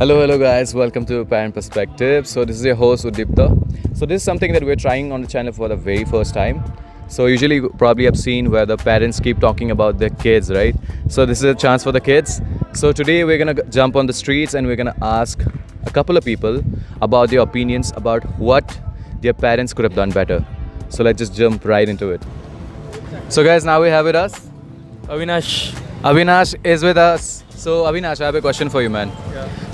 Hello guys, welcome to Parent Perspective. So this is your host Udipta. So this is something that we're trying on the channel for the very first time. So usually you probably have seen where the parents keep talking about their kids, right? So this is a chance for the kids. So today we're gonna jump on the streets and we're gonna ask a couple of people about their opinions about what their parents could have done better. So let's just jump right into it. So guys, now we have with us Avinash. Avinash is with us. So Avinash, I have a question for you, man.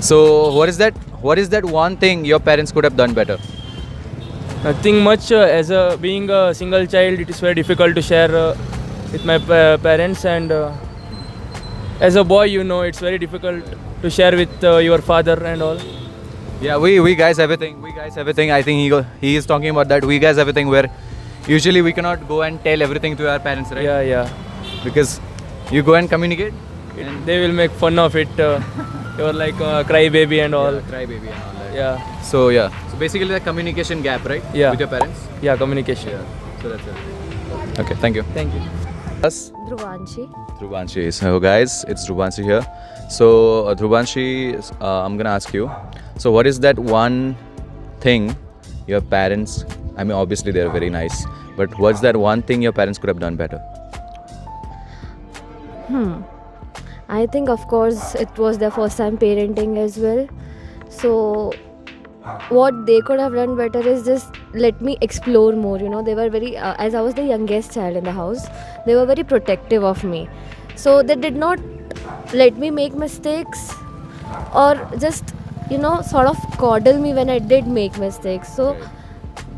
So what is that one thing your parents could have done better? Nothing much. Being a single child, it is very difficult to share with my parents, and as a boy, it's very difficult to share with your father and all. Yeah, we guys everything. I think he is talking about that. We guys everything where usually we cannot go and tell everything to our parents, right? Yeah. Because you go and communicate. They will make fun of it. You're like a crybaby and all. Cry baby and all that. Yeah. So basically the communication gap, right? Yeah. With your parents. Yeah, communication. So that's it. Okay, thank you. Thank you. Us. Dhruvanshi. So guys, it's Dhruvanshi here. So Dhruvanshi, I'm gonna ask you. So what is that one thing your parents? I mean, obviously they're very nice, but what's that one thing your parents could have done better? I think, of course, it was their first time parenting as well. So, what they could have done better is just let me explore more. They were very, as I was the youngest child in the house, they were very protective of me. So, they did not let me make mistakes or just, sort of coddle me when I did make mistakes. So,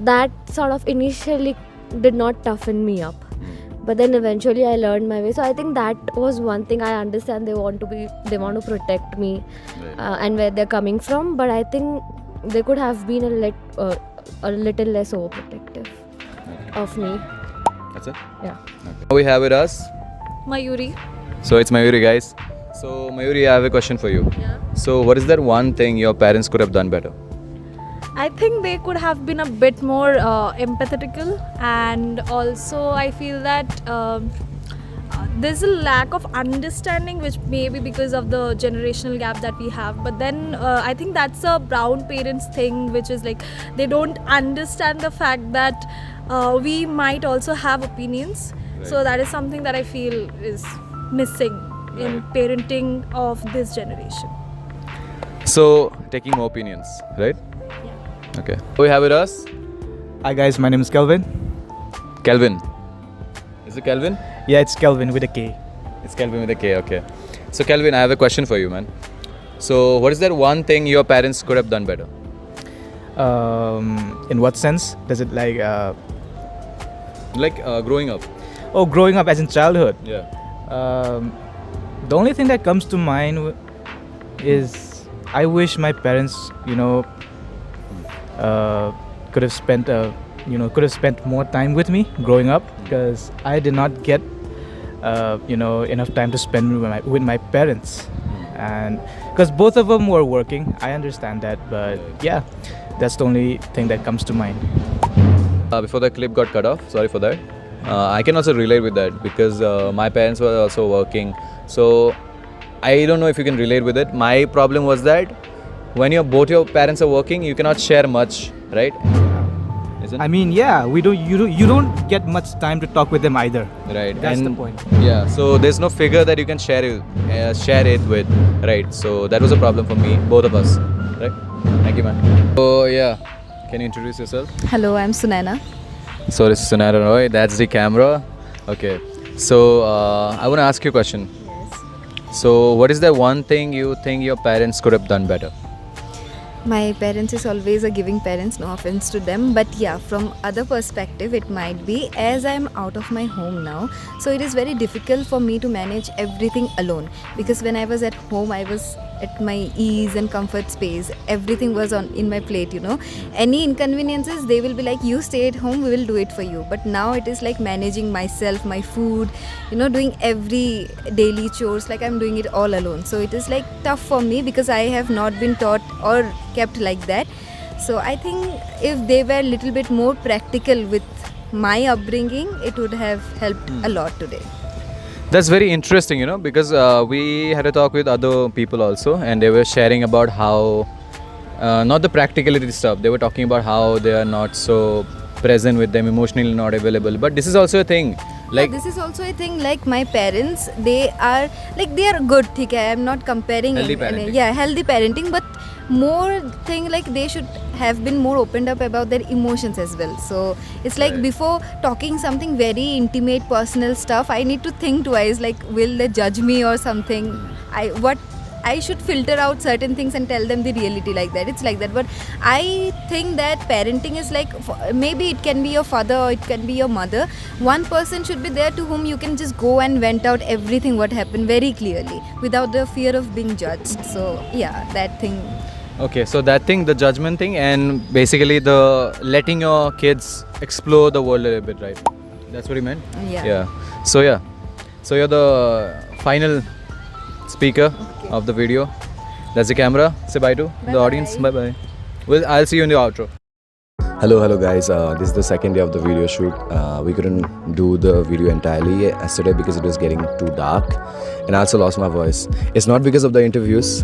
that sort of initially did not toughen me up. But then eventually I learned my way. So I think that was one thing. I understand they want to protect me and where they're coming from. But I think they could have been a little less overprotective of me. That's it. Yeah. Now we have with us. Mayuri. So it's Mayuri, guys. So Mayuri, I have a question for you. Yeah. So what is that one thing your parents could have done better? I think they could have been a bit more empathetical, and also I feel that there's a lack of understanding, which may be because of the generational gap that we have. But then I think that's a brown parents thing, which is like they don't understand the fact that we might also have opinions. So Right. that is something that I feel is missing in parenting of this generation. So taking more opinions, right? Okay. We have with us Hi guys, my name is Kelvin. Kelvin. Is it Kelvin? Yeah, it's Kelvin with a K. It's Kelvin with a K, okay. So Kelvin, I have a question for you, man. So what is that one thing your parents could have done better? In what sense? Does it like Growing up. growing up as in childhood? Yeah. The only thing that comes to mind is I wish my parents, could have spent more time with me growing up, because I did not get enough time to spend with my parents, and because both of them were working. I understand that, but yeah, that's the only thing that comes to mind. Before the clip got cut off, sorry for that. I can also relate with that because my parents were also working. So I don't know if you can relate with it. My problem was that when both your parents are working, you cannot share much, right? Isn't I mean, yeah, you don't get much time to talk with them either. right? That's the And point. Yeah, so there's no figure that you can share it with, right? So that was a problem for me, both of us, right? Thank you, man. So yeah, can you introduce yourself? Hello, I'm Sunaina. So this is Sunara Roy. That's the camera. Okay. So I want to ask you a question. Yes. So what is the one thing you think your parents could have done better? My parents is always a giving parents, no offense to them, but yeah, from other perspective it might be, as I'm out of my home now, so it is very difficult for me to manage everything alone, because when I was at home I was at my ease and comfort space, everything was in my plate. Any inconveniences, they will be like, you stay at home, we will do it for you. But now it is like managing myself, my food, doing every daily chores, like I'm doing it all alone. So it is like tough for me, because I have not been taught or kept like that. So I think if they were a little bit more practical with my upbringing, it would have helped a lot today. That's very interesting, because we had a talk with other people also, and they were sharing about how, not the practicality stuff, they were talking about how they are not so present with them, emotionally not available. But this is also a thing. Like, this is also a thing, like my parents, they are good, theek hai, I am not comparing Healthy any- parenting. yeah, healthy parenting, but more thing like they should have been more opened up about their emotions as well. So it's like Right. before talking something very intimate personal stuff, I need to think twice, like will they judge me or something. I should filter out certain things and tell them the reality, like that. It's like that. But I think that parenting is like, maybe it can be your father or it can be your mother. One person should be there to whom you can just go and vent out everything what happened very clearly without the fear of being judged. So yeah, that thing. okay, so that thing, the judgment thing, and basically the letting your kids explore the world a little bit, right? That's what you meant? Yeah. So you're the final speaker of the video. That's the camera. Say bye to the audience. Bye bye. Well, I'll see you in the outro. Hello guys. This is the second day of the video shoot. We couldn't do the video entirely yesterday because it was getting too dark, and I also lost my voice. It's not because of the interviews.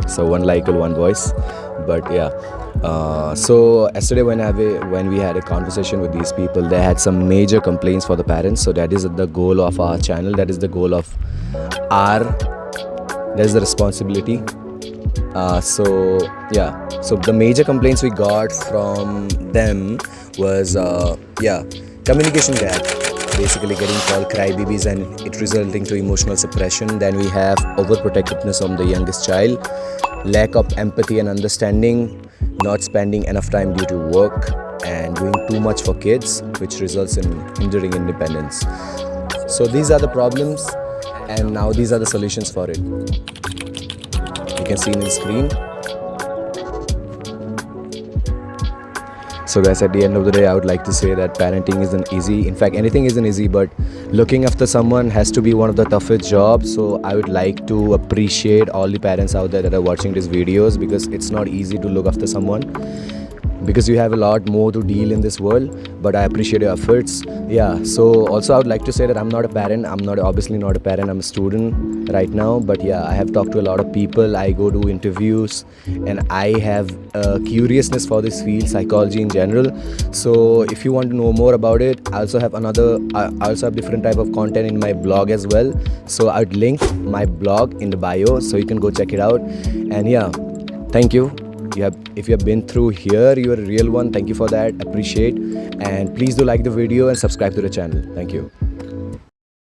So one like one voice, but yeah. So yesterday when we had a conversation with these people, they had some major complaints for the parents. So that is the goal of our channel. That is the goal of that is the responsibility. So the major complaints we got from them was communication gap, basically getting called crybabies and it resulting to emotional suppression. Then we have overprotectiveness on the youngest child, lack of empathy and understanding, not spending enough time due to work, and doing too much for kids, which results in hindering independence. So these are the problems, and now these are the solutions for it. You can see in the screen. So guys, at the end of the day, I would like to say that parenting isn't easy. In fact, anything isn't easy, but looking after someone has to be one of the toughest jobs. So I would like to appreciate all the parents out there that are watching these videos, because it's not easy to look after someone, because you have a lot more to deal in this world. But I appreciate your efforts. Yeah, so also I would like to say that I'm not a parent. Obviously not a parent. I'm a student right now. But yeah, I have talked to a lot of people. I go to interviews, and I have a curiousness for this field, psychology in general. So if you want to know more about it, I also have different type of content in my blog as well. So I'd link my blog in the bio, so you can go check it out. And yeah, thank you. If you have been through here, you're a real one. Thank you for that. Appreciate. And please do like the video and subscribe to the channel. Thank you.